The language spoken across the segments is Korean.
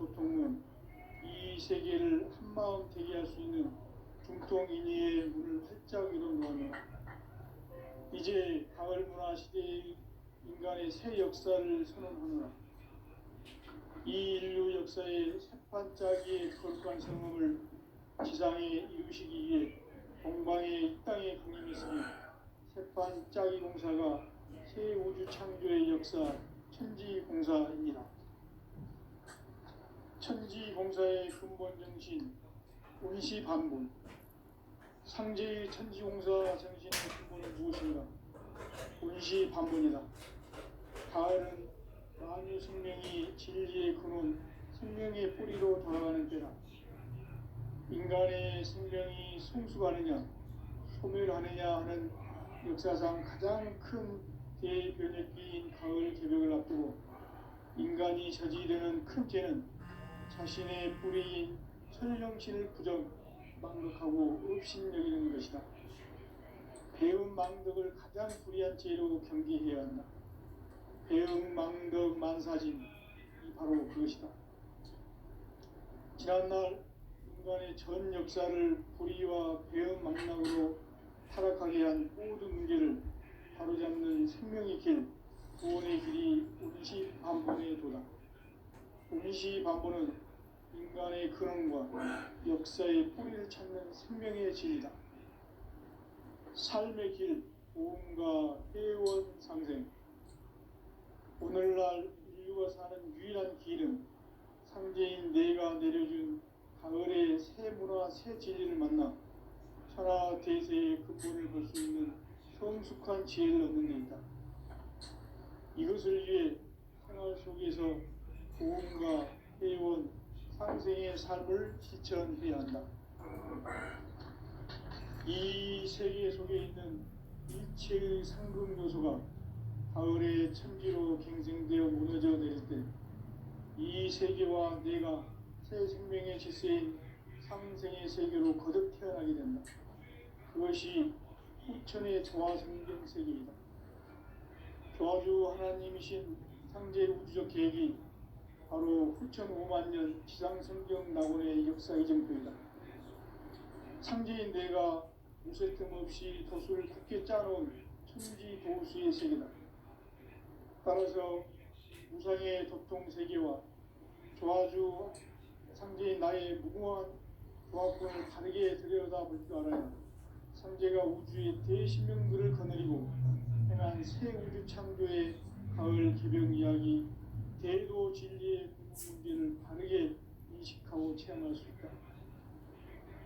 도통은 이 세계를 한마음 되게 할 수 있는 중통인의의 문을 활짝 열어놓으며 이제 가을 문화 시대의 인간의 새 역사를 선언하노라. 이 인류 역사의 새판짜기의 거룩한 성음을 지상에 이루시기 위해 동방의 이 땅에 강림했으니 새판짜기 공사가 새 우주 창조의 역사 천지공사입니다. 천지공사의 근본 정신 운시반분. 상제의 천지공사 정신의 근본은 무엇인가? 운시반분이다. 가을은 만유 생명이 진리의 근원, 생명의 뿌리로 돌아가는 때다. 인간의 생명이 성숙하느냐, 소멸하느냐 하는 역사상 가장 큰 대변혁기인 가을 개벽을 앞두고 인간이 저지르는 큰 죄는 자신의 뿌리인 천령신을 망각하고 업신여기는 것이다. 배음 망덕을 가장 불의한 죄로 경계해야 한다. 배음 망덕 만사진이 바로 그것이다. 지난날 인간의 전 역사를 불의와 배음 망락으로 타락하게 한 모든 문제를 바로잡는 생명의 길, 구원의 길이 운시반본의 도다. 운시반본은 인간의 근원과 역사의 뿌리를 찾는 생명의 진리다. 삶의 길, 보험과 회원 상생. 오늘날 인류가 사는 유일한 길은 상제인 내가 내려준 가을의 새 문화, 새 진리를 만나 천하 대세의 근본을 볼 수 있는 성숙한 지혜를 얻는 데 있다. 이것을 위해 생활 속에서 보험과 회원, 상생의 삶을 실천해야 한다. 이 세계 속에 있는 일체의 상금 요소가 가을의 천지로 갱생되어 무너져 내릴 때 이 세계와 내가 새 생명의 질서인 상생의 세계로 거듭 태어나게 된다. 그것이 후천의 조화성경 세계이다. 조화주 하나님이신 상제 우주적 계획이 바로 후천 5만 년 지상성경 낙원의 역사 이정표이다. 상제인 내가 무쇠 틈 없이 도수를 굳게 짜놓은 천지 도수의 세계다. 따라서 무상의 도통 세계와 조화주 상제인 나의 무궁한 조화권을 다르게 들여다볼 줄 알아야 상제가 우주의 대신명들을 거느리고 행한 새 우주 창조의 가을 개벽 이야기, 대도 진리의 문제를 바르게 인식하고 체험할 수 있다.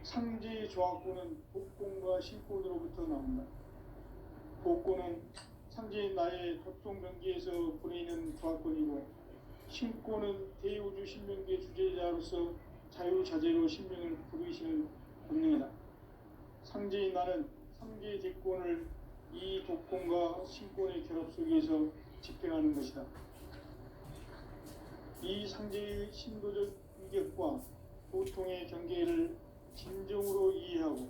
상제의 조화권은 복권과 신권으로부터 나온다. 복권은 상제인 나의 도통 경계에서 보내는 조화권이고, 신권은 대우주 신명계 주제자로서 자유자재로 신명을 부르시는 본능이다. 상제인 나는 상제의 대권을 이 독권과 신권의 결합 속에서 집행하는 것이다. 이 상제의 신도적 위격과 보통의 경계를 진정으로 이해하고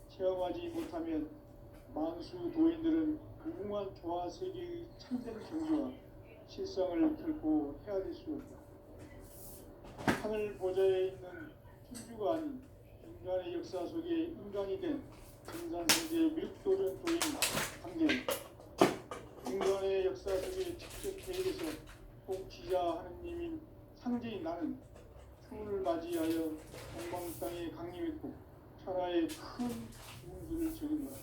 체험하지 못하면 만수 도인들은 무궁한 조화 세계의 참된 경지와 실상을 결코 헤아릴 수 없다. 하늘 보좌에 있는 천주가 아닌 인간의 역사 속에 인간이 된 진산성제의 밀도전 도인 상제, 인간의 역사 속에 직접 개입해서 통치자 하느님인 상제인 나는 추운을 맞이하여 동방 땅에 강림했고 천하의 큰 문수를 적인 거다.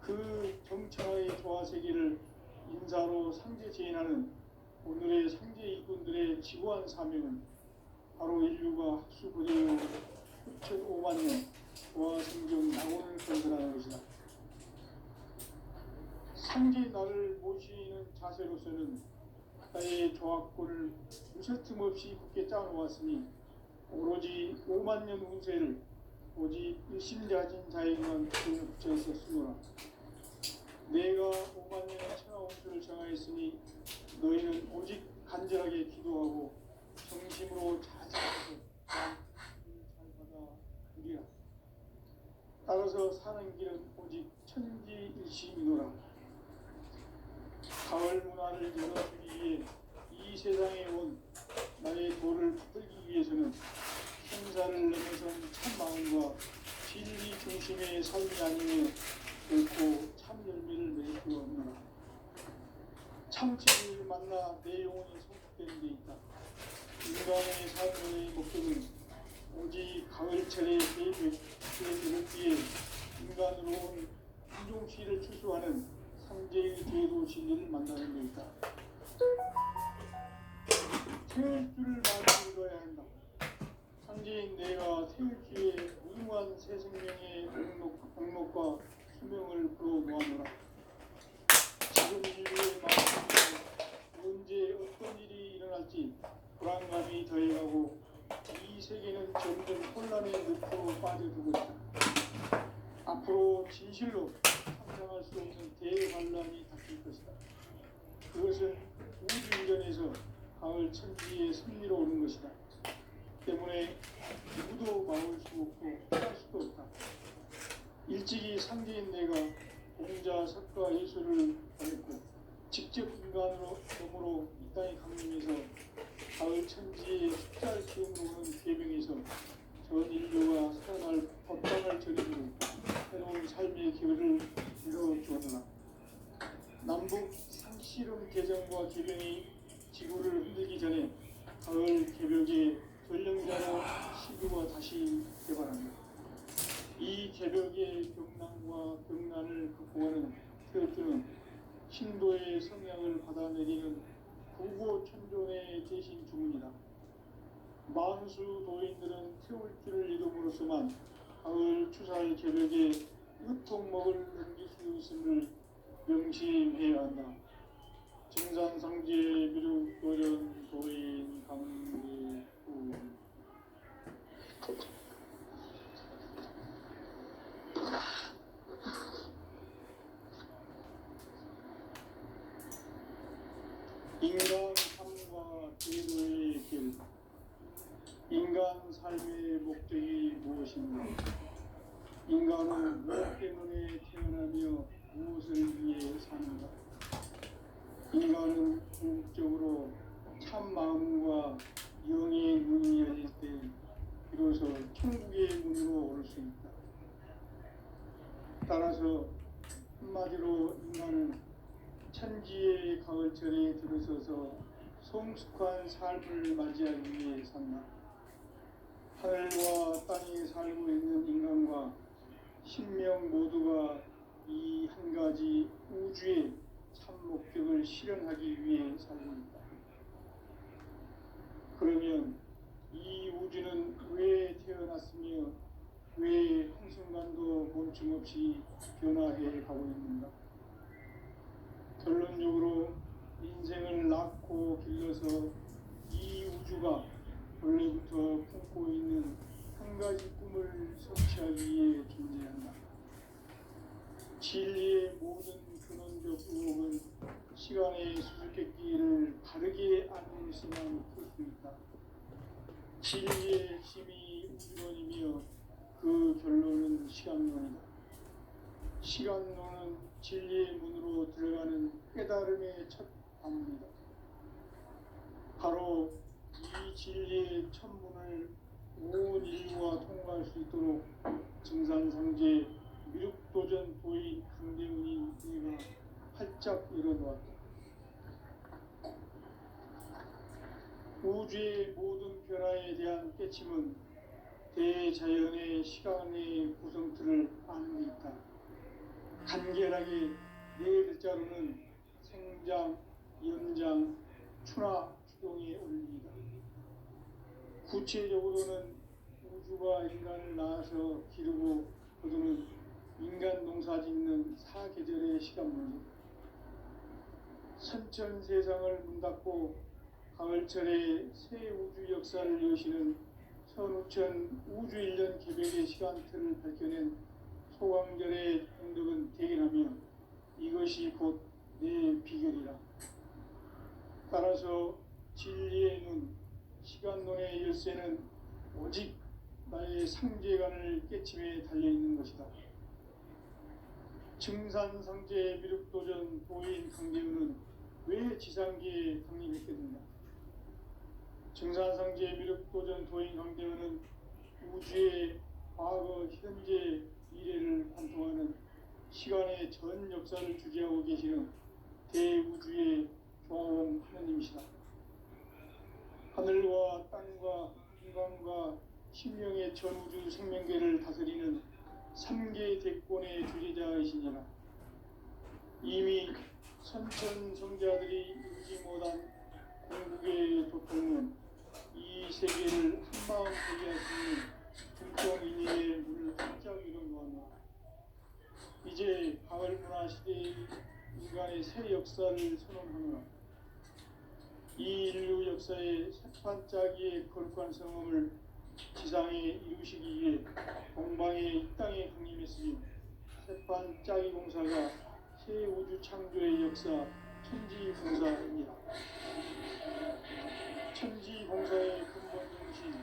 그 정천하의 조화 세계를 인사로 상제 제인하는 오늘의 상제 일꾼들의 지고한 사명은 바로 인류가 학수고대로 후천 5만 년 조화 성경 낙원을 건설하는 것이다. 상제 나를 모시는 자세로서는 나의 조화권을 무쇠 틈 없이 굳게 짜놓았으니 오로지 5만 년 운세를 오직 일심자진 자에게만 붙여서 쓰노라. 내가 5만 년의 천하 운수를 정하였으니 너희는 오직 간절하게 기도하고 정심으로 자제해서 잘 받아 누리라. 따라서 사는 길은 오직 천지일심이노라. 가을 문화를 열어주기 위해 이 세상에 온 나의 도를 붙들게 중심의 삶이 아니면 결코 참 열매를 맺을 수가 없노라. 참 진리를 만나 내 영혼이 성숙되는 데 있다. 인간의 삶의 목적은 오직 가을철의 계획에 이를 위해 인간으로 온 인종시를 추수하는 상제의 제도 진리를 만나는 데 있다. 태울 줄을 많이 읽어야 한다. 상제인 내가 태울 기에 무궁한 새 생명의 목록과 수명을 불어놓아노라. 지금 인류의 마음속에 언제 어떤 일이 일어날지 불안감이 더해가고 이 세계는 점점 혼란의 늪으로 빠져들고 있다. 앞으로 진실로 상상할 수 없는 대환란이 닥칠 것이다. 그것은 우주 이전에서 가을 천지의 승리로 오는 것이다. 때문에 누구도 막을 수 없고 피할 수도 없다. 일찍이 상제인 내가 공자, 석가, 예수를 보냈고 직접 인간으로 몸으로 이 땅에 강림해서 가을 천지의 숫자를 키움으로 오는 계명에서 전 인류가 살아날 법당을 저리고 새로운 삶의 기회를 이뤄주었으나 남북 상씨름 개정과 개병이 지구를 흔들기 전에 가을 개벽의 전령자로 시구가 다시 개발합니다. 이 개벽의 경난과 경난을 극복하는 태극기는 신도의 성향을 받아내리는 구고천존의 대신 주문이다. 만수 도인들은 태울 줄을 이름으로서만 가을 추살 개벽에 유통목을 넘길 수 있음을 명심해야 한다. 증산상제 미륵도전 도인 강대구 인간 삶과 제도의 길. 인간 삶의 목적이 무엇인가? 인간은 무엇 때문에 태어나며 무엇을 위해 사는가? 인간은 궁극적으로 참 마음과 영의 문이 열릴 때 비로소 천국의 문으로 오를 수 있다. 따라서 한마디로 인간은 천지의 가을철에 들어서서 성숙한 삶을 맞이하기 위해 산다. 하늘과 땅에 살고 있는 인간과 신명 모두가 이 한 가지 우주의 참 목적을 실현하기 위해 살고 있다. 그러면 이 우주는 왜 태어났으며 왜 한순간도 멈춤없이 변화해 가고 있는가? 결론적으로 인생을 낳고 길러서 이 우주가 원래부터 품고 있는 한 가지 꿈을 성취하기 위해 존재한다. 진리의 모든 근원적 의혹은 시간의 수수께끼를 바르게 안으로서만 풀 수 있다. 진리의 핵심이 우주론이며 그 결론은 시간론이다. 시간론은 진리의 문으로 들어가는 깨달음의 첫 방문이다. 바로 이 진리의 첫 문을 온 인류가 통과할 수 있도록 증산상제 미륵도전 도인 강대훈이 내가 활짝 열어놓았다. 우주의 모든 변화에 대한 깨침은 대자연의 시간의 구성틀을 아는 데 있다. 간결하게 네 글자로는 생장, 연장, 추나, 추동의 원리이다. 구체적으로는 우주가 인간을 낳아서 기르고 거두는 인간 농사 짓는 사계절의 시간 문제. 선천 세상을 문 닫고 가을철에 새 우주 역사를 여시는 선우천 우주 1년 개벽의 시간틀을 밝혀낸 소강절의 행덕은 대견하며 이것이 곧 내 비결이라. 따라서 진리의 눈, 시간론의 열쇠는 오직 나의 상제관을 깨침에 달려있는 것이다. 증산상제 미륵도전 도인 강대훈은 왜 지상계에 강림했겠는가? 증산상제 미륵도전 도인 강대훈은 우주의 과거, 현재, 미래를 관통하는 시간의 전 역사를 주재하고 계시는 대우주의 조화원 하나님이시다. 하늘과 땅과 인간과 신명의 전우주 생명계를 다스리는 삼계 대권의 주재자이시니라. 이미 선천성자들이 이루지 못한 궁극의 도통은 이 세계를 한마음 되게 할 수 있는 중동인의 문을 활짝 열어놓았노라. 이제 가을 문화 시대의 인간의 새 역사를 선언하노라. 이 인류 역사의 새판짜기의 거룩한 성험을 지상에 이루시기 위해 동방의 이 땅에 강림했으니 새판짜기 공사가 새 우주 창조의 역사 천지봉사입니다. 천지봉사의 근본 정신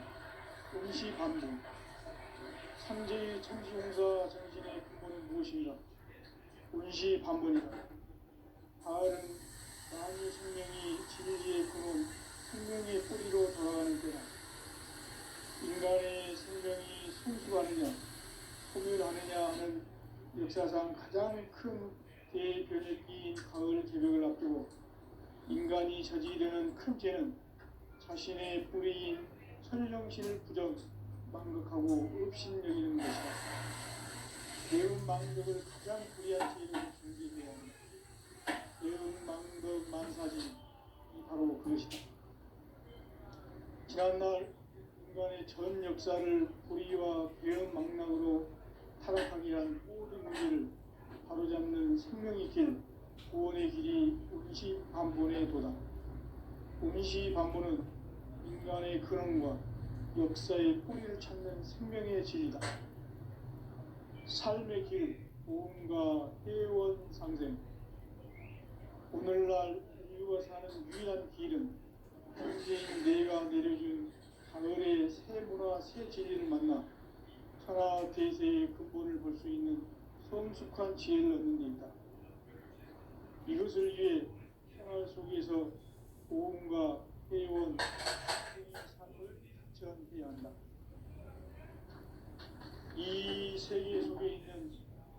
응시반복. 삼재의 천지봉사 정신의 근본은 무엇인가? 응시반복이다. 가을은 만유 생명이 진리의 근원, 생명의 뿌리로 돌아가는 때다. 인간의 생명이 성숙하느냐, 소멸하느냐 하는 역사상 가장 큰 대변혁기인 가을 개벽을 앞두고 인간이 저지르는 큰 죄는 자신의 뿌리인 천령신을 부정, 망극하고 업신여기는 것이다. 배운 망덕을 가장 불의한 죄로 준비해야 합니다. 배운 망덕 만사진이 바로 그것이다. 지난날 인간의 전 역사를 불의와 배은 망락으로 타락하게 한 모든 문제를 바로잡는 생명의 길, 구원의 길이 운시반본의 도다. 운시반본은 인간의 근원과 역사의 뿌리를 찾는 생명의 진리다. 삶의 길, 보험과 회원 상생. 오늘날 인류가 사는 유일한 길은 현재인 내가 내려준 가을의 새 문화, 새 진리를 만나 천하 대세의 근본을 볼 수 있는 성숙한 지혜를 얻는 데 있다. 이것을 위해 생활 속에서 보험과 회원, 이 삶을 실천해야 한다. 이 세계 속에 있는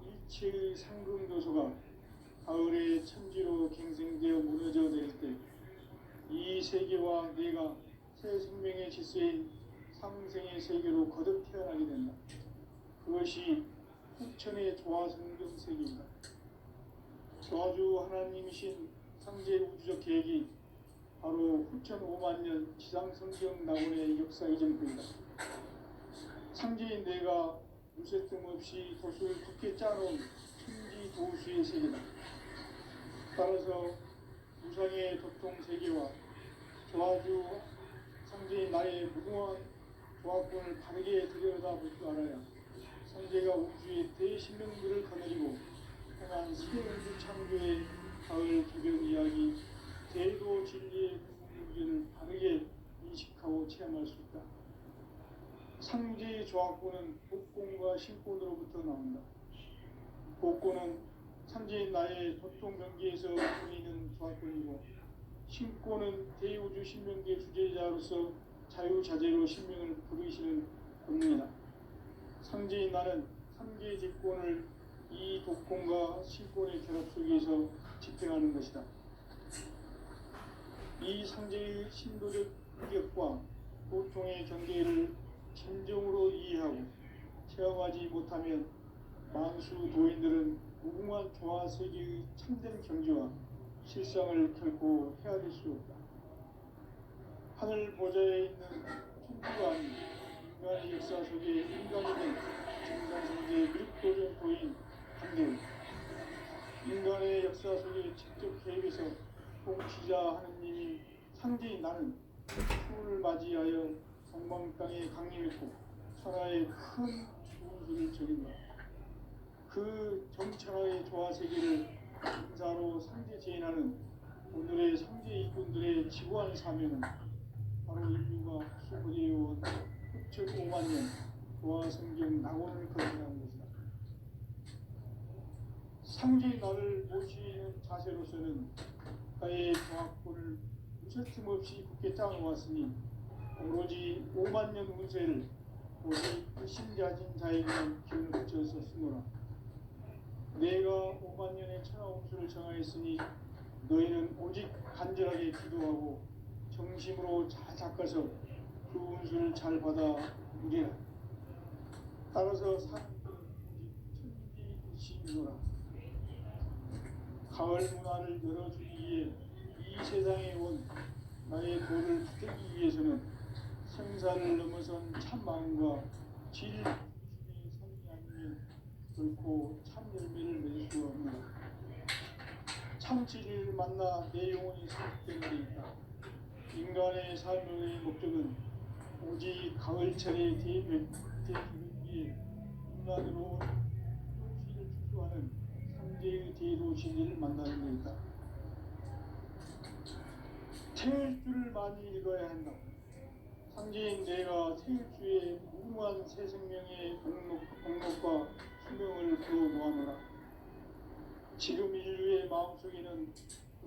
일체의 상금도서가 가을의 천지로 갱생되어 무너져 내릴 때 이 세계와 내가 새 생명의 질서인 상생의 세계로 거듭 태어나게 된다. 그것이 후천의 조화성경 세계입니다. 조화주 하나님이신 상제 우주적 계획이 바로 후천 5만 년 지상성경 낙원의 역사 이전입니다. 상제인 내가 무쇠 틈 없이 돛을 굳게 짜놓은 천지 도수의 세계다. 따라서 무상의 도통 세계와 조화주 상제인 나의 무궁한 조화권을 바르게 들여다볼 줄 알아야 상제가 우주의 대신명들을 거느리고 행한 새 우주 창조의 가을 개벽 이야기, 제도 진리의 궁극을 바르게 인식하고 체험할 수 있다. 상제의 조화권은 복권과 신권으로부터 나온다. 복권은 상제인 나의 도통 경계에서 보이는 조화권이고, 신권은 대우주 신명계 주제자로서 자유자재로 신명을 부르시는 권능이다. 상제인 나는 삼계의 직권을 이 독권과 신권의 결합 속에서 집행하는 것이다. 이 상제의 신도적 인격과 보통의 경계를 진정으로 이해하고 체험하지 못하면 만수 도인들은 무궁한 조화 세계의 참된 경지와 실상을 결코 헤아릴 수 없다. 하늘 보좌에 있는 천주가 아닌 인간의 역사 속에 인간이 된 정상성제의 밀도적 도인 한계를 인간의 역사 속에 직접 개입해서 통치자 하느님이 상제인 나는 추운을 맞이하여 동방 땅에 강림했고 천하의 큰 추운수를 저긴다. 그 정천하의 조화 세계를 인사로 상제 제인하는 오늘의 상제 이꾼들의 지구한 사명은 바로 인류가 수고해온 후천 5만 년 조화 성경 낙원을 건설하는 것이다. 상제인 나를 모시는 자세로서는 나의 조화권을 무쇠틈 없이 굳게 짜놓았으니 오로지 5만 년 운세를 오직 신자진 자에게만 기운을 붙여서 쓰노라. 내가 5만 년의 천하홍수를 정하였으니 너희는 오직 간절하게 기도하고 정심으로 잘 닦아서 그 운수를 잘 받아 누리라. 따라서 사람들은 오직 천지이시노라. 가을 문화를 열어주기 위해 이 세상에 온 나의 도를 붙들기 위해서는 생사를 넘어선 참 마음과 질 중심의 삶이 아니면 결코 참 열매를 맺을 수 없노라. 참 진리를 만나 내 영혼이 성숙되는 데 있다. 인간의 삶의 목적은 오직 가을철의 대변 위에 인간으로 현실을 축소하는 상제의 대도 진리를 만나는 데 있다. 태일주를 많이 읽어야 한다. 상제인 내가 태일주에 무궁한 새 생명의 공력과 수명을 불어모아노라. 지금 인류의 마음속에는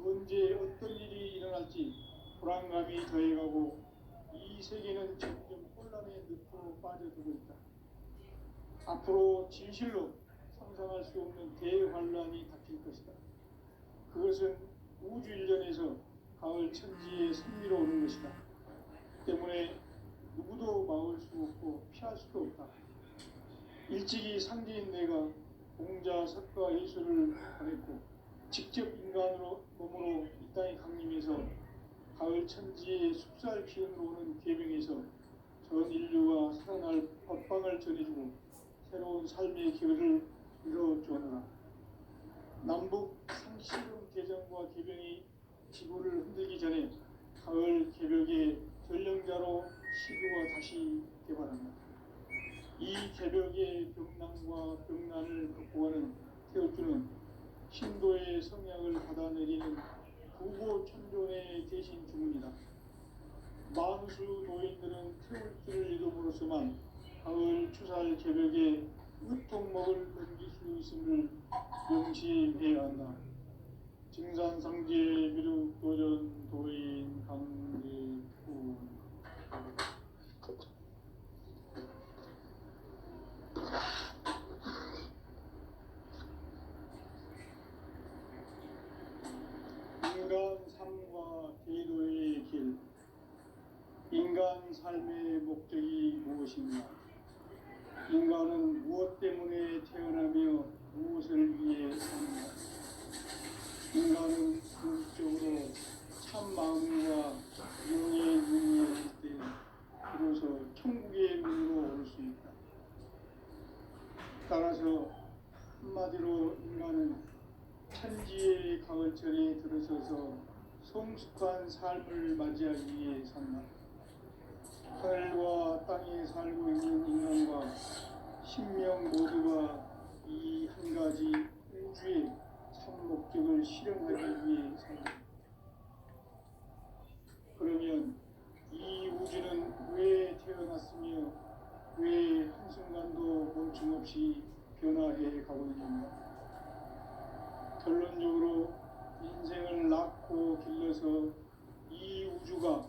언제 어떤 일이 일어날지 불안감이 더해가고 이 세계는 점점 혼란의 늪으로 빠져들고 있다. 앞으로 진실로 상상할 수 없는 대환란이 닥칠 것이다. 그것은 우주 일련에서 가을 천지의 선미로 오는 것이다. 때문에 누구도 막을 수 없고 피할 수도 없다. 일찍이 상제인 내가 공자, 석가, 예수를 보냈고 직접 인간으로 몸으로 이 땅에 강림해서 가을 천지의 숲살 기운으로 오는 계명에서 전 인류가 살아날 법방을 전해주고 새로운 삶의 기회를 이뤄주어라. 남북 상시령 개정과 개병이 지구를 흔들기 전에 가을 개벽의 전령자로 시구가 다시 개발한다. 이 개벽의 병난과 병난을 극복하는 태어주는 신도의 성약을 받아내리는 구고천존의 대신 주문이다. 만수 노인들은 태울주를 이름으로서만 가을 추살 개벽의 으통목을 넘길 수 있음을 명심해야 한다. 증산상제 미륵도전 도인 강제구 인간 삶과 대도의 길. 인간 삶의 목적이 무엇인가? 인간은 무엇 때문에 태어나며 무엇을 위해 사는가? 인간은 궁극적으로 참 마음과 영의 눈이 열릴 때 비로소 천국의 문으로 오를 수 있다. 따라서 한마디로 인간은 천지의 가을철에 들어서서 성숙한 삶을 맞이하기 위해 산다. 하늘과 땅에 살고 있는 인간과 신명 모두가 이 한 가지 우주의 참 목적을 실현하기 위해 산다. 그러면 이 우주는 왜 태어났으며 왜 한순간도 멈춤 없이 변화해 가고 있는가? 결론적으로 인생을 낳고 길러서 이 우주가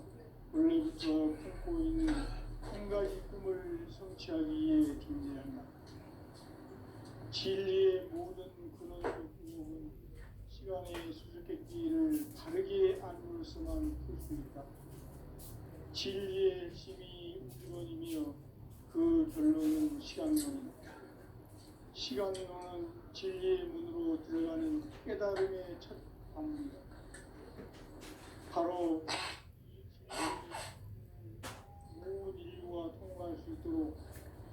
원래부터 품고 있는 한 가지 꿈을 성취하기 위해 존재한다. 진리의 모든 근원적 유혹은 시간의 수수께끼를 바르게 안으로서만 풀 수 있다. 진리의 핵심이 우주론이며 그 결론은 시간론이다. 시간론은 진리의 문으로 들어가는 깨달음의 첫 방문이다. 바로 모든 인류가 통과할 수 있도록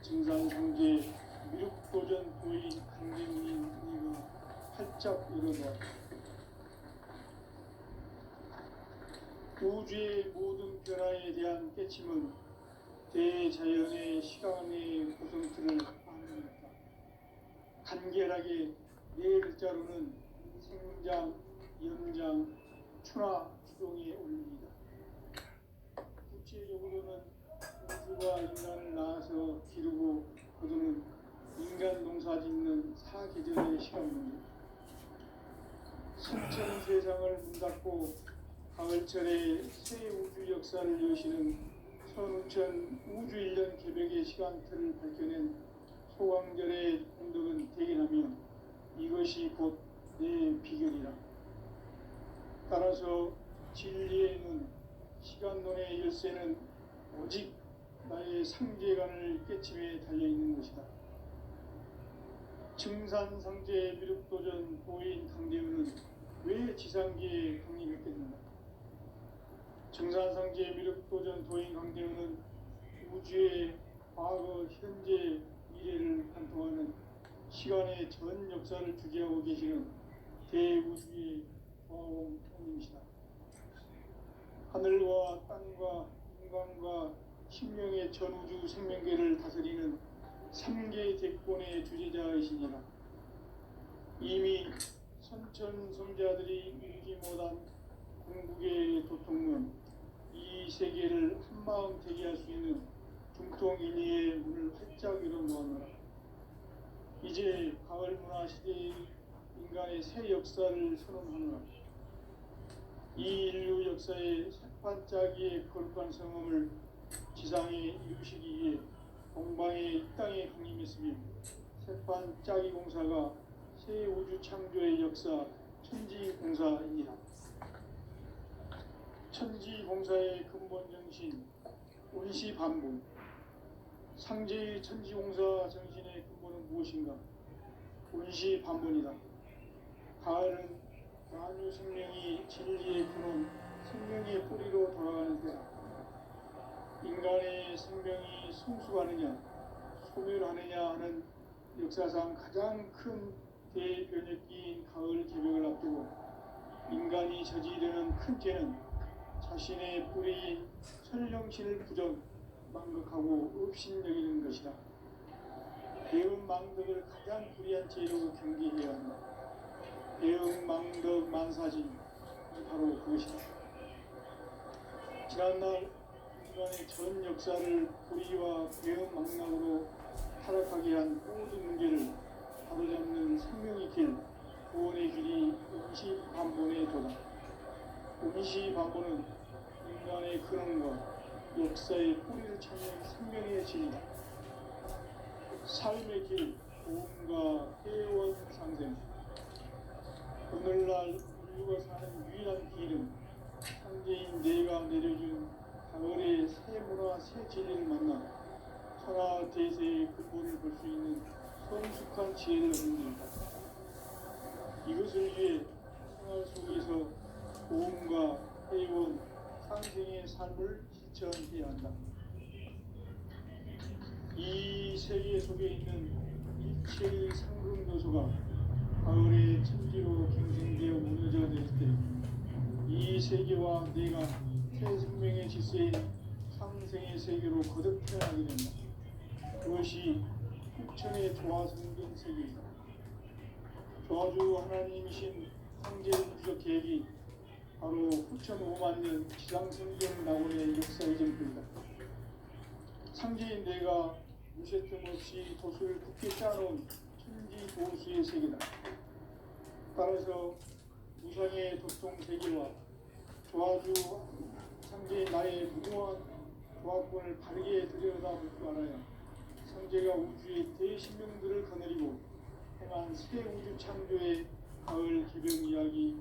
증산상제 미륵도전 도인 강제문인 이가 활짝 열어놓았다. 우주의 모든 변화에 대한 깨침은 대자연의 시간의 구성틀을 안내했다. 간결하게 네 글자로는 생장, 연장, 추나, 추동의 원리이다. 구체적으로는 우주가 인간을 낳아서 기르고 거두는 인간 농사 짓는 사계절의 시간입니다. 신천 세상을 문 닫고 가을철에 새 우주 역사를 여시는 천우천 우주 1년 개벽의 시간틀을 밝혀낸 소강절의 공덕은 대견하며 이것이 곧 내 비결이라. 따라서 진리의 눈, 시간론의 열쇠는 오직 나의 상제관을 깨침에 달려있는 것이다. 증산상제 미륵도전 도인 강대우는 왜 지상계에 강림했겠는가? 증산상제 미륵도전 도인 강대우는 우주의 과거, 현재, 미래를 관통하는 시간의 전 역사를 주재하고 계시는 대우주의 조화원님이시다. 하늘과 땅과 인간과 신명의 전우주 생명계를 다스리는 3개 대권의 주제자이시니라. 이미 선천성자들이 이루지 못한 궁극의 도통문, 이 세계를 한마음 되게 할 수 있는 중통인의의 문을 활짝 열어놓았노라. 이제 가을 문화 시대의 인간의 새 역사를 선언하노라. 이 인류 역사의 새반짝이의 거룩한 성험을 지상에 이루시기 위해 동방의 이 땅에 강림했으며 새반짝이 공사가 새 우주 창조의 역사 천지공사이니라. 천지공사의 근본 정신 운시반본. 상제의 천지공사 정신의 근본은 무엇인가? 운시반본이다. 가을은 만유 생명이 진리의 근원, 생명의 뿌리로 돌아가는 때다. 인간의 생명이 성숙하느냐, 소멸하느냐 하는 역사상 가장 큰 대변혁기인 가을 개벽을 앞두고 인간이 저지르는 큰 죄는 자신의 뿌리인 설령신을 부정, 망극하고 업신여기는 것이다. 대응망덕을 가장 불의한 죄로 경계해야 한다. 대응망덕 만사진, 바로 그것이다. 지난날 인간의 전 역사를 불의와 대응망락으로 타락하게 한 모든 문제를 바로잡는 생명의 길, 구원의 길이 운시반본의 도다. 운시반본은 인간의 근원과 역사의 뿌리를 찾는 생명의 진이다. 삶의 길, 도움과 회원 상생. 오늘날 인류가 사는 유일한 길은 상제인 내가 내려준 가을의 새 문화, 새 진리를 만나 천하 대세의 근본을 볼 수 있는 성숙한 지혜를 얻는 길이다. 이것을 위해 생활 속에서 도움과 회원, 상생의 삶을 실천해야 한다. 이 세계 속에 있는 일체의 상금 요소가 가을의 천지로 갱생되어 무너져 내릴 때 이 세계와 내가 새 생명의 질서인 상생의 세계로 거듭 태어나게 된다. 그것이 후천의 조화성된 세계이다. 조화주 하나님이신 상제 우주적 계획이 바로 후천 5만 년 지상생전 낙원의 역사의 전부이다. 상제인 내가 무쇠뜸 없이 돛을 굳게 짜놓은 천지 도수의 세계다. 따라서 무상의 도통 세계와 조화주 상제인 나의 무궁한 조화권을 바르게 들여다볼 줄 알아야 상제가 우주의 대신명들을 거느리고 행한 새 우주 창조의 가을 개벽 이야기,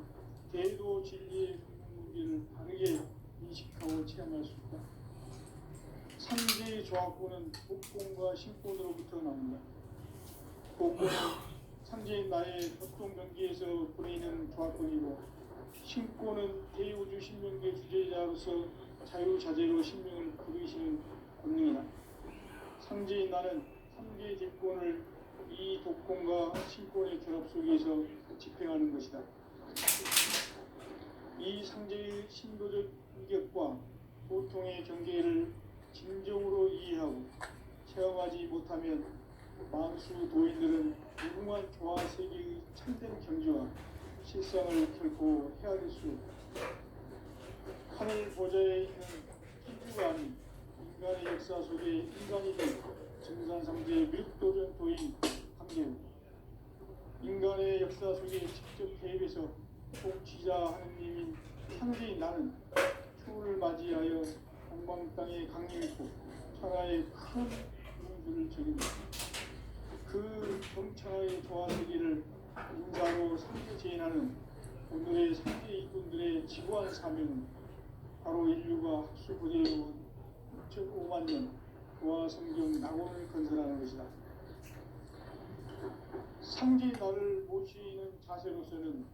대도 진리의 문제를 바르게 인식하고 체험할 수 있다. 상제의 조화권은 복권과 신권으로부터 나온다. 복권은 상제인 나의 협동병기에서 보내는 조화권이고, 신권은 대우주 신명계 주제자로서 자유자재로 신명을 부르시는 권능이다. 상제인 나는 3개의 대권을 이 독권과 신권의 결합 속에서 집행하는 것이다. 이 상제의 신도적 인격과 보통의 경계를 진정으로 이해하고 체험하지 못하면 만수 도인들은 무궁한 조화 세계의 참된 경지와 실상을 결코 헤아릴 수 없다. 하늘 보좌에 있는 천주가 아닌 인간의 역사 속에 인간이 된 증산상제의 미륵도전 도인 강대우. 인간의 역사 속에 직접 개입해서 통치자 하느님인 상제인 나는 추후를 맞이하여 동방 땅에 강림했고 천하의 큰 용수를 적입니다. 그 경천하의 조화세계를 인자로 상대제인하는 오늘의 상대 일꾼들의 지구한 사명은 바로 인류가 학수부대해온 6.5만 년 조화성경 낙원을 건설하는 것이다. 상제의 나를 모시는 자세로서는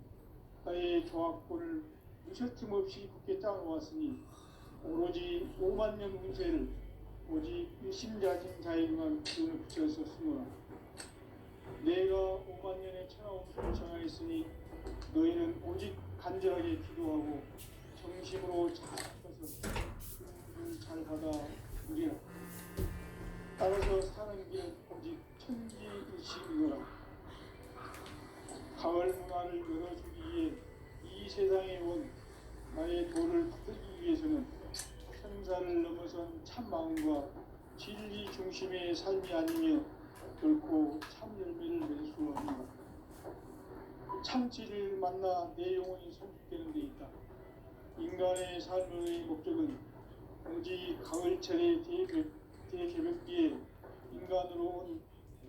나의 조합권을 무셔틈 없이 굳게 짜놓았으니 오로지 5만 년 운세를 오직 일심자진 자에게만 기운을 붙여서 쓰노라. 내가 5만 년의 천하운수를 정하였으니 너희는 오직 간절하게 기도하고 정심으로 잘 써서 그를 잘 받아 누리라. 따라서 사는 길은 오직 천지의식이노라. 가을 문화를 열어주기 위해 이 세상에 온 나의 도를 받기 위해서는 천사를 넘어선 참 마음과 진리 중심의 삶이 아니며 결코 참 열매를 낼 수 없는다. 참 진리를 만나 내 영혼이 성숙되는 데 있다. 인간의 삶의 목적은 오직 가을철의 대개벽기에 인간으로 온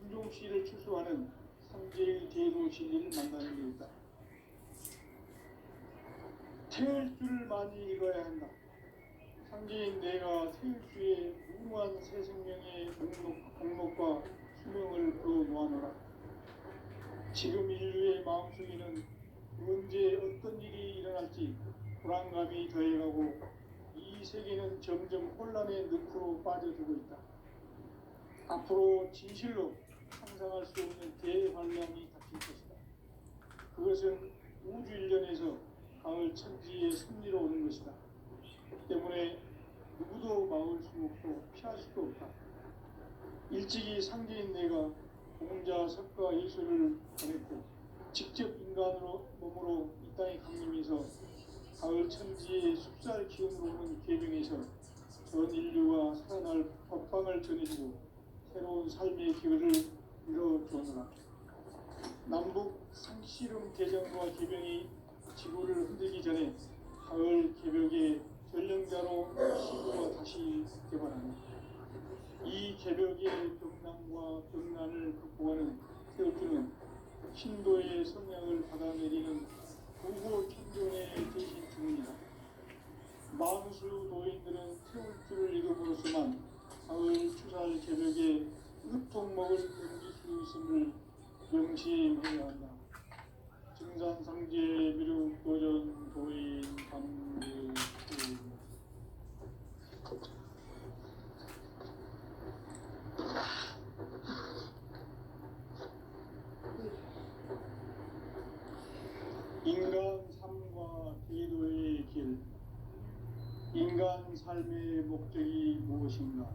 인종씨를 추수하는 상제의 대도 진리를 만나는 데 있다. 태을 줄을 많이 읽어야 한다. 상제인 내가 태을주의 무모한 새 생명의 목록과 수명을 풀어놓아노라. 지금 인류의 마음속에는 언제 어떤 일이 일어날지 불안감이 더해가고 이 세계는 점점 혼란의 늪으로 빠져들고 있다. 앞으로 진실로 상상할 수 없는 대환란이 닥칠 것이다. 그것은 우주 일련에서 가을 천지의 승리로 오는 것이다. 때문에 누구도 막을 수 없고 피할 수도 없다. 일찍이 상제인 내가 공자, 석가, 예수를 보냈고 직접 인간으로 몸으로 이 땅에 강림해서 가을 천지의 숲살 기운으로 오는 계명에서 전 인류가 살아날 법방을 전해주고 새로운 삶의 기회를 이뤄주었노라. 남북 상씨름 대전과 개병이 지구를 흔들기 전에 가을 개벽의 전령자로 시구가 다시 개발하니 이 개벽의 병난과 병난을 극복하는 태울주는 신도의 성향을 받아내리는 부고 천존의 대신 주문이다. 만수 노인들은 태울주를 읽음으로써만 가을 추살 개벽의 으통목을 넘길 수 있음을 명시해야 한다. 증산상제 미륵 도전 도인 방대수 인간 삶과 기도의 길. 인간 삶의 목적이 무엇인가?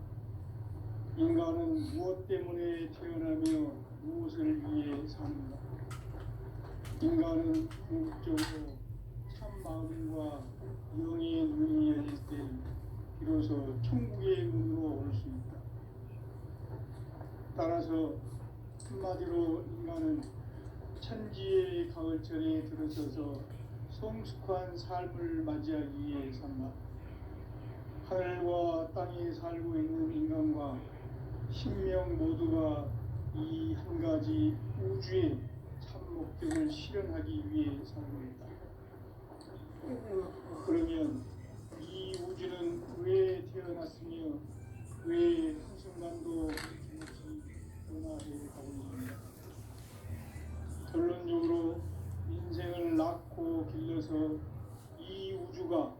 인간은 무엇 때문에 태어나며 무엇을 위해 사는가? 인간은 궁극적으로 참 마음과 영의 눈이 열릴 때 비로소 천국의 문으로 올 수 있다. 따라서 한마디로 인간은 천지의 가을철에 들어서서 성숙한 삶을 맞이하기 위해 산다. 하늘과 땅에 살고 있는 인간과 신명 모두가 이 한 가지 우주의 참 목적을 실현하기 위해 살고 있다. 그러면 이 우주는 왜 태어났으며 왜 한순간도 없이 변화해 가고 있는가? 결론적으로 인생을 낳고 길러서 이 우주가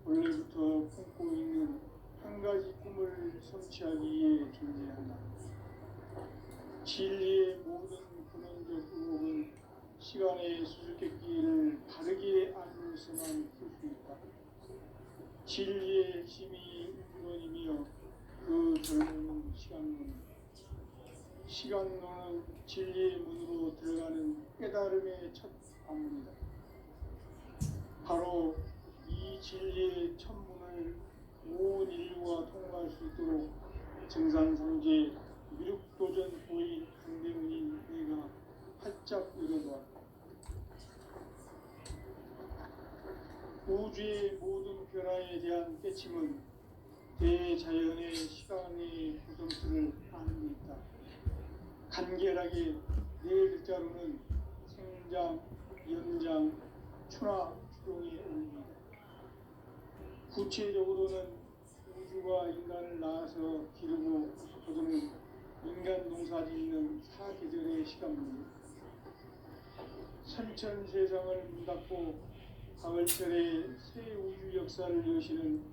원래부터 품고 있는 한 가지 꿈을 성취하기 위해 존재한다. 진리의 모든 근원적 의혹은 시간의 수수께끼를 바르게 알면서만 풀 수 있다. 진리의 핵심이 우주론이며 그 결론은 시간론. 시간론은 진리의 문으로 들어가는 깨달음의 첫 방문이다. 바로 이 진리의 천문을 온 인류가 통과할 수 있도록 증산상제 미륵도전 보인 강대문인 내가 활짝 열어놓았다. 우주의 모든 변화에 대한 깨침은 대자연의 시간의 구성틀을 아는 데 있다. 간결하게 네 글자로는 생장, 연장, 추나 추동이 어울립니다. 구체적으로는 우주가 인간을 낳아서 기르고 거두는 인간 농사 짓는 사계절의 시간입니다. 선천 세상을 문 닫고 가을철에 새 우주 역사를 여시는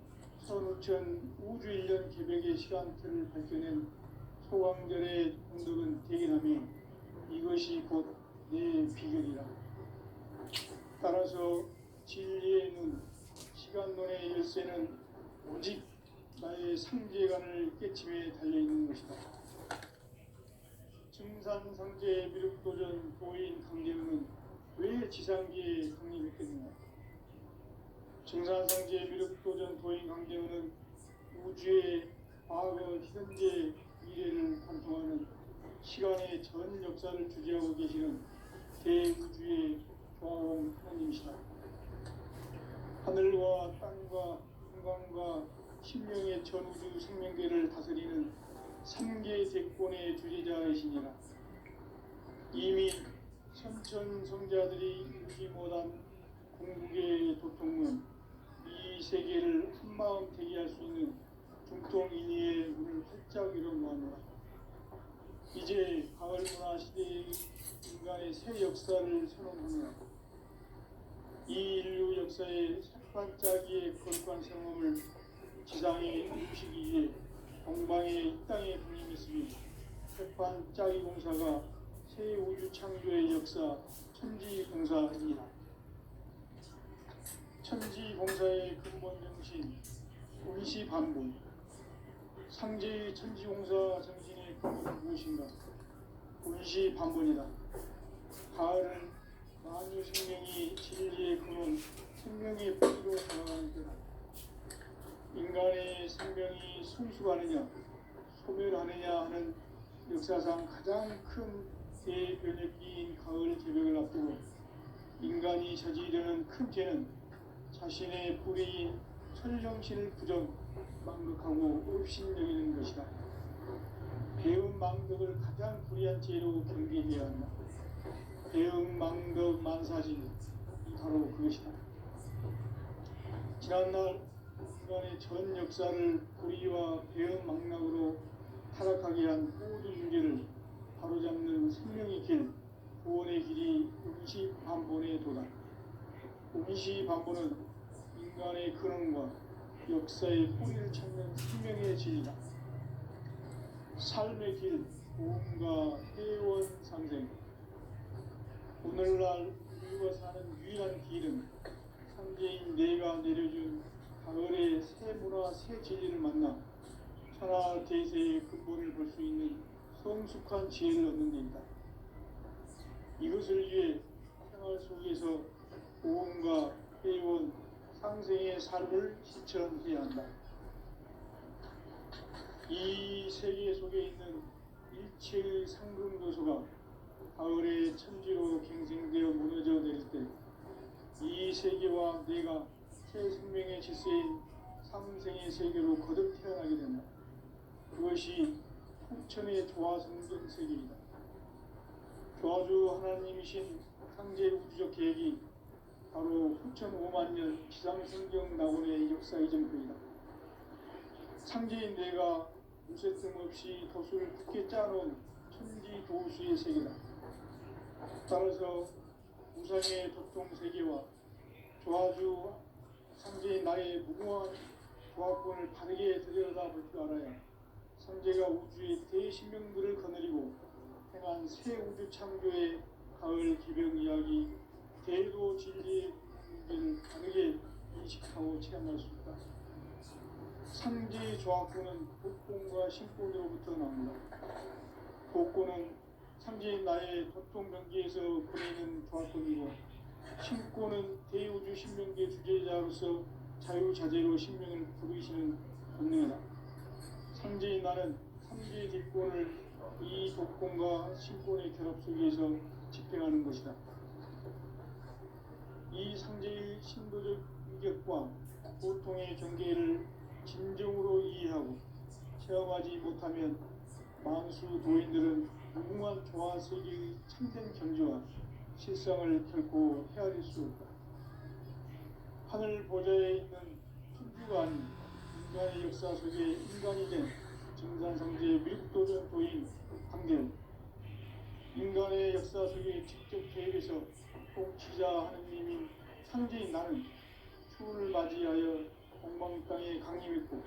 선우천 우주 1년 개벽의 시간틀을 밝혀낸 소강절의 공덕은 대견하며 이것이 곧 내 비결이라. 따라서 진리의 눈, 시간론의 열쇠는 오직 나의 상제관을 깨침에 달려있는 것이다. 증산상제 미륵도전 도인 강제문은 왜 지상기에 강림했겠느냐? 증산상제 미륵도전 도인 강제문은 우주의 과거, 현재, 미래를 관통하는 시간의 전 역사를 주재하고 계시는 대우주의 조화공 하나님이시다. 하늘과 땅과 한강과 신명의 전우주 생명계를 다스리는 3개 대권의 주제자이시니라. 이미 선천 성자들이 이루지 못한 궁극의 도통문, 이 세계를 한마음 대기할 수 있는 중통인의의 문을 활짝 열어놓았노라. 이제 가을 문화 시대의 인간의 새 역사를 선언하노라. 이 인류 역사의 색반짝이의 거룩한 성험을 지상에 이루시기 위해 동방의 이 땅에 군림했으며 색반짝이 공사가 새 우주 창조의 역사 천지공사이니라. 천지공사의 근본 정신 운시반본. 상제의 천지공사 정신의 근본은 무엇인가? 운시반본이다. 가을은 만유 생명이 진리의 근원, 생명의 뿌리로 돌아가는 때다. 인간의 생명이 성숙하느냐, 소멸하느냐 하는 역사상 가장 큰 대변혁기인 가을 개벽을 앞두고 인간이 저지르는 큰 죄는 자신의 뿌리인 철정신을 부정, 망극하고 업신여기는 것이다. 배운 망덕을 가장 불의한 죄로 경계해야 한다. 배응 망덕 만사진, 이 바로 그것이다. 지난날 인간의 전 역사를 불의와 배응 망락으로 타락하게 한 모든 문제를 바로잡는 생명의 길, 구원의 길이 운시반본의 도다. 운시반본은 인간의 근원과 역사의 뿌리를 찾는 생명의 진리다. 삶의 길, 보험과 회원 상생. 오늘날 우리가 사는 유일한 길은 상제인 내가 내려준 가을의 새 문화, 새 진리를 만나 천하 대세의 근본을 볼 수 있는 성숙한 지혜를 얻는 데이다. 이것을 위해 생활 속에서 보험과 회원, 상생의 삶을 실천해야 한다. 이 세계 속에 있는 일체의 상금 요소가 가을의 천지로 갱생되어 무너져 내릴 때 이 세계와 내가 새 생명의 질서인 상생의 세계로 거듭 태어나게 된다. 그것이 후천의 조화성전 세계이다. 조화주 하나님이신 상제 우주적 계획이 바로 후천 5만 년 지상성경 낙원의 역사 이전표이다. 상제인 내가 무쇠 틈 없이 도수를 굳게 짜놓은 천지 도수의 세계다. 따라서 우상의 도통 세계와 조화주 상제인 나의 무궁한 조화권을 바르게 들여다볼 줄 알아야 상제가 우주의 대신명들을 거느리고 행한 새 우주 창조의 가을 기병 이야기, 대도 진리의 문제를 바르게 인식하고 체험할 수 있다. 상제의 조화권은 복권과 신권으로부터 나온다. 복권은 상제인 나의 도통병기에서 보내는 조화권이고, 신권은 대우주 신명계 주제자로서 자유자재로 신명을 부르시는 권능이다. 상제인 나는 상제의 뒷권을 이 복권과 신권의 결합 속에서 집행하는 것이다. 이 상제의 신도적 위격과 고통의 경계를 진정으로 이해 체험하지 못하면 만수 도인들은 무궁한 조화 세계의 참된 경지와 실상을 결코 헤아릴 수 없다. 하늘 보좌에 있는 천주가 아닌 인간의 역사 속에 인간이 된 증산성제 미륵도전 도인 강대훈, 인간의 역사 속에 직접 개입해서 통치자 하느님인 상제인 나는 추운을 맞이하여 공망땅에 강림했고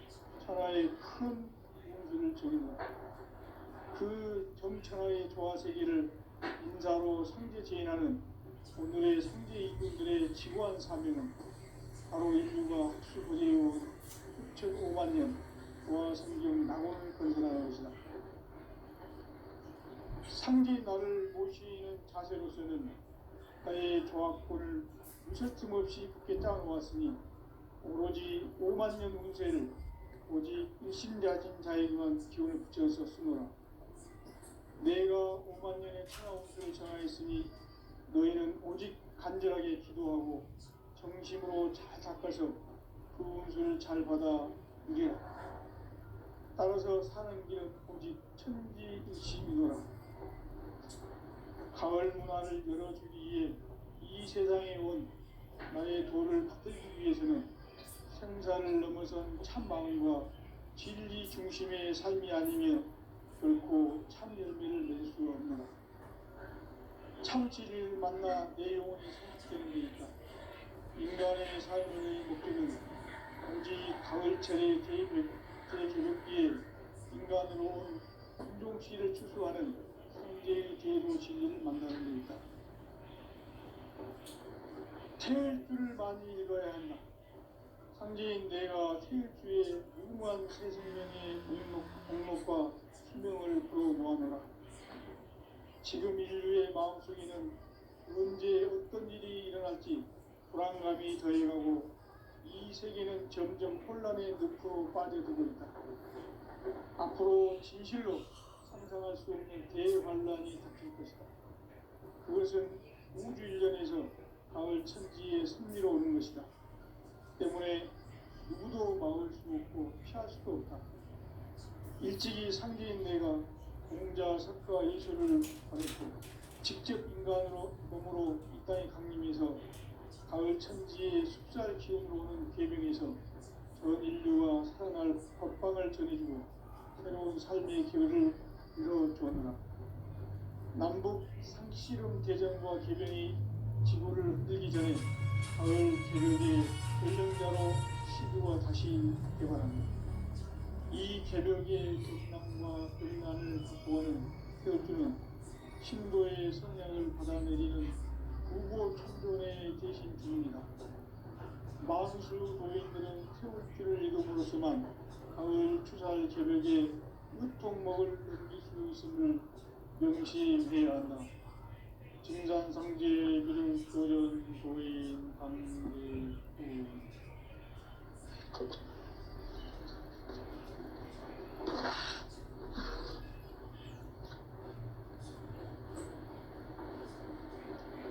천하의 큰 운수를 적인다. 그 정천하의 조화세계를 인사로 상제 제인하는 오늘의 상제 이군들의 지구한 사명은 바로 인류가 학수고대해온 6,5만 년 조화성경 낙원을 건설하는 것이다. 상제인 나를 모시는 자세로서는 나의 조합권을 무설틈 없이 굳게 짜놓았으니 오로지 5만 년 운세를 오직 일심자진 자에게만 기운을 붙여서 쓰노라. 내가 5만 년의 천하 운수를 정하였으니 너희는 오직 간절하게 기도하고 정심으로 잘 닦아서 그 운수를 잘 받아 누리라. 따라서 사는 길은 오직 천지일심이노라. 가을 문화를 열어주기 위해 이 세상에 온 나의 도를 받들기 위해서는 생사를 넘어선 참 마음과 진리 중심의 삶이 아니며 결코 참 열매를 맺을 수 없노라. 참 진리를 만나 내 영혼이 성숙되는 데니까 인간의 삶의 목적은 오직 가을철의 개벽기에 인간으로 온 운동시를 추수하는 성제의 제도 진리를 만나는 데있다. 태일주를 많이 읽어야 한다. 상제인 내가 태일주의 무궁한 새 생명의 목록과 수명을 풀어 모아내라. 지금 인류의 마음속에는 언제 어떤 일이 일어날지 불안감이 더해가고 이 세계는 점점 혼란의 늪으로 빠져들고 있다. 앞으로 진실로 상상할 수 없는 대환란이 닥칠 것이다. 그것은 우주 일련에서 가을 천지에 승리로 오는 것이다. 때문에 누구도 막을 수 없고 피할 수도 없다. 일찍이 상제인 내가 공자, 석가, 예술을 받았고 직접 인간으로 몸으로 이 땅에 강림해서 가을 천지의 숲살 기운으로 오는 계명에서 전 인류가 살아날 법방을 전해주고 새로운 삶의 기회를 이뤄주었노라. 남북 상씨름 대전과 계명이 지구를 흔들기 전에 가을 개벽의 전령자로 시드와 다시 개발합니다. 이 개벽의 경랑과 경난을 극복하는 태울주는 신도의 성향을 받아내리는 구보 천존의 대신 주입니다. 만수 도인들은 태울주를 이름으로서만 가을 추살 개벽의 으통목을 넘길 수 있음을 명심해야 한다. 증산상제 미륵도전 도인 강대훈.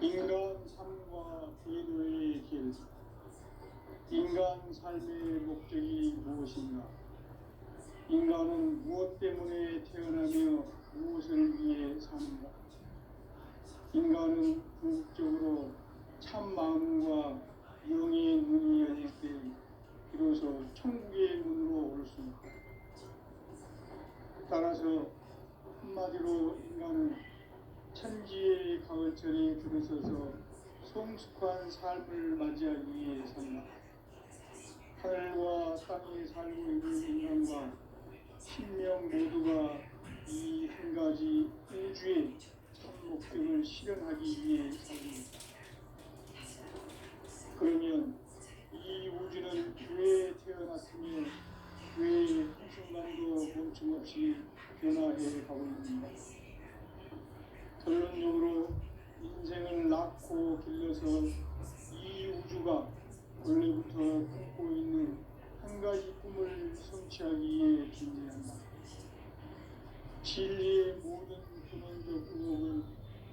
인간 삶과 기도의 길. 인간 삶의 목적이 무엇인가? 인간은 무엇 때문에 태어나며 무엇을 위해 사는가? 인간은 궁극적으로 참 마음과 영의 문이 열릴 때 비로소 천국의 문으로 올 수 있다. 따라서 한마디로 인간은 천지의 가을철에 들어서서 성숙한 삶을 맞이하기 위해 산다. 하늘과 땅에 살고 있는 인간과 신명 모두가 이 한 가지 우주의 참 목적을 실현하기 위해 살립니다. 그러면 이 우주는 왜 태어났으며 왜 한순간도 멈춤없이 변화해 가고 있는가? 결론적으로 인생을 낳고 길러서 이 우주가 원래부터 품고 있는 한 가지 꿈을 성취하기 위해 존재한다. 진리의 모든 근원적 의혹은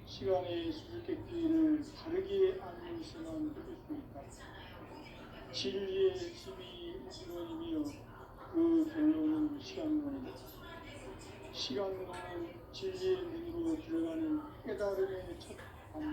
시간의 수수께끼를 다르게 알면서만 느낄 수 있다. 진리의 힘이 우주론이며 그 결론은 시간론이다. 시간도 진리의 문으로 들어가는 깨달음의 첫 단계.